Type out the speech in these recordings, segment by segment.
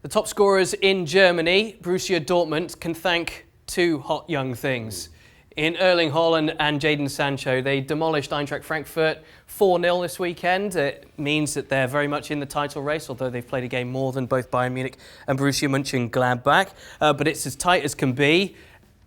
The top scorers in Germany, Borussia Dortmund, can thank two hot young things. In Erling Haaland and Jadon Sancho, they demolished Eintracht Frankfurt 4-0 this weekend. It means that they're very much in the title race, although they've played a game more than both Bayern Munich and Borussia Mönchengladbach. But it's as tight as can be.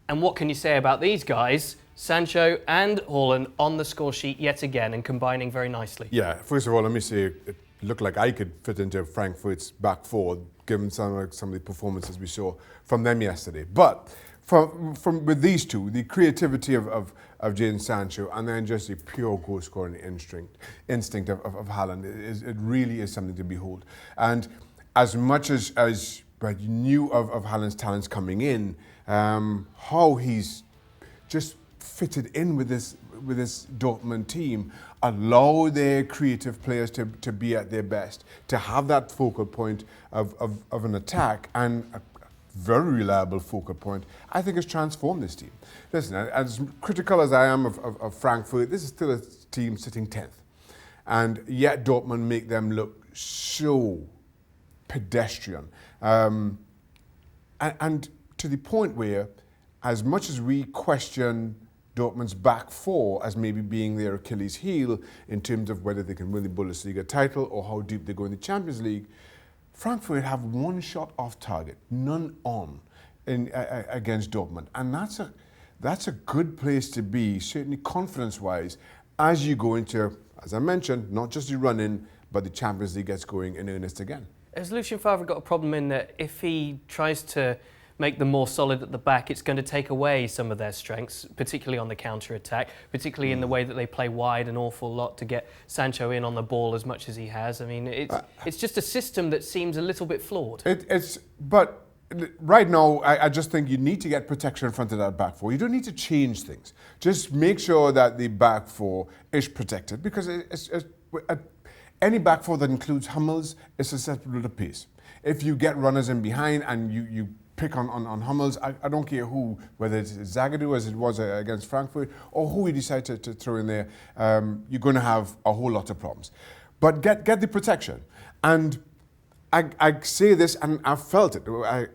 And what can you say about these guys? Sancho and Haaland on the score sheet yet again and combining very nicely. Yeah, first of all, let me say it looked like I could fit into Frankfurt's back four, given some of the performances we saw from them yesterday. But from with these two, the creativity of Jadon Sancho and then just the pure goal-scoring instinct of Haaland, it really is something to behold. And as much as you knew of Haaland's talents coming in, how he's just fitted in with this Dortmund team, allow their creative players to be at their best, to have that focal point of an attack and a very reliable focal point, I think has transformed this team. Listen, as critical as I am of Frankfurt, this is still a team sitting 10th. And yet Dortmund make them look so pedestrian. And to the point where, as much as we question Dortmund's back four as maybe being their Achilles heel in terms of whether they can win the Bundesliga title or how deep they go in the Champions League, Frankfurt have one shot off target, none on, against Dortmund. And that's a good place to be, certainly confidence-wise, as you go into, as I mentioned, not just the run-in, but the Champions League gets going in earnest again. Has Lucien Favre got a problem in that if he tries to make them more solid at the back, it's going to take away some of their strengths, particularly on the counter-attack, particularly in the way that they play wide an awful lot to get Sancho in on the ball as much as he has? I mean, it's just a system that seems a little bit flawed. But right now, I just think you need to get protection in front of that back four. You don't need to change things. Just make sure that the back four is protected, because any back four that includes Hummels is susceptible to pace. If you get runners in behind and you pick on Hummels, I don't care who, whether it's Zagadou as it was against Frankfurt, or who you decide to throw in there, you're going to have a whole lot of problems. But get the protection. And I say this, and I've felt it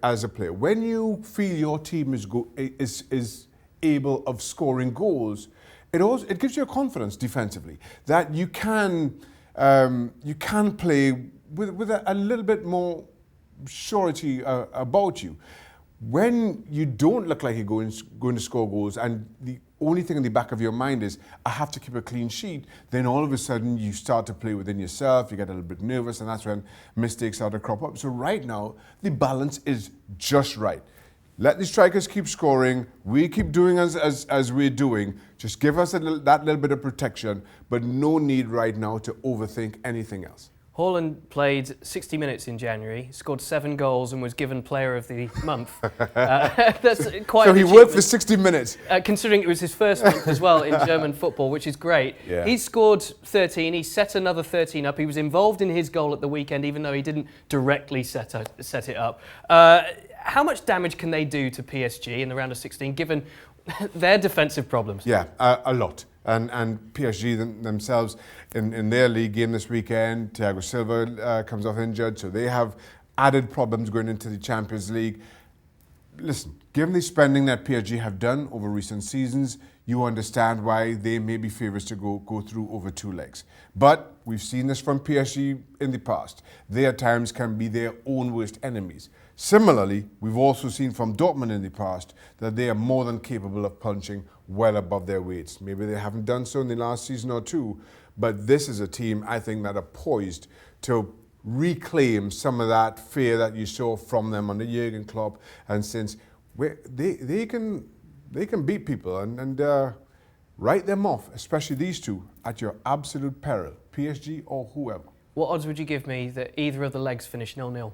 as a player. When you feel your team is able of scoring goals, it gives you a confidence defensively that you can play with a little bit more surety about you. When you don't look like you're going to score goals and the only thing in the back of your mind is, I have to keep a clean sheet, then all of a sudden you start to play within yourself, you get a little bit nervous, and that's when mistakes start to crop up. So right now, the balance is just right. Let the strikers keep scoring, we keep doing as we're doing, just give us that little bit of protection, but no need right now to overthink anything else. Haaland played 60 minutes in January, scored 7 goals and was given Player of the Month. That's quite. So he worked for 60 minutes. Considering it was his first month as well in German football, which is great. Yeah. He scored 13, he set another 13 up. He was involved in his goal at the weekend, even though he didn't directly set it up. How much damage can they do to PSG in the round of 16, given their defensive problems? Yeah, a lot. And PSG themselves, in their league game this weekend, Thiago Silva comes off injured, so they have added problems going into the Champions League. Listen, given the spending that PSG have done over recent seasons, you understand why they may be favourites to go through over 2 legs. But we've seen this from PSG in the past. They at times can be their own worst enemies. Similarly, we've also seen from Dortmund in the past that they are more than capable of punching well above their weights. Maybe they haven't done so in the last season or two, but this is a team, I think, that are poised to reclaim some of that fear that you saw from them under Jurgen Klopp, and since they can beat people and write them off, especially these two, at your absolute peril, PSG or whoever. What odds would you give me that either of the legs finish 0-0?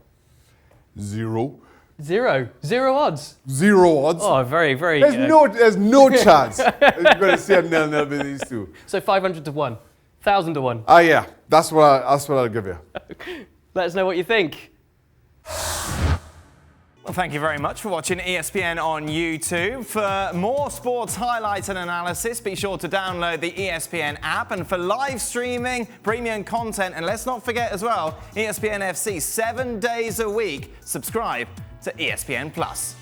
0. 0 odds. 0 odds. Oh, very, very. There's no chance you're going to see a 0-0 with these two. So 500 to 1, 1,000 to 1. Yeah, that's what I'll give you. Let us know what you think. Well, thank you very much for watching ESPN on YouTube. For more sports highlights and analysis, be sure to download the ESPN app. And for live streaming, premium content, and let's not forget as well, ESPN FC 7 days a week. Subscribe to ESPN Plus.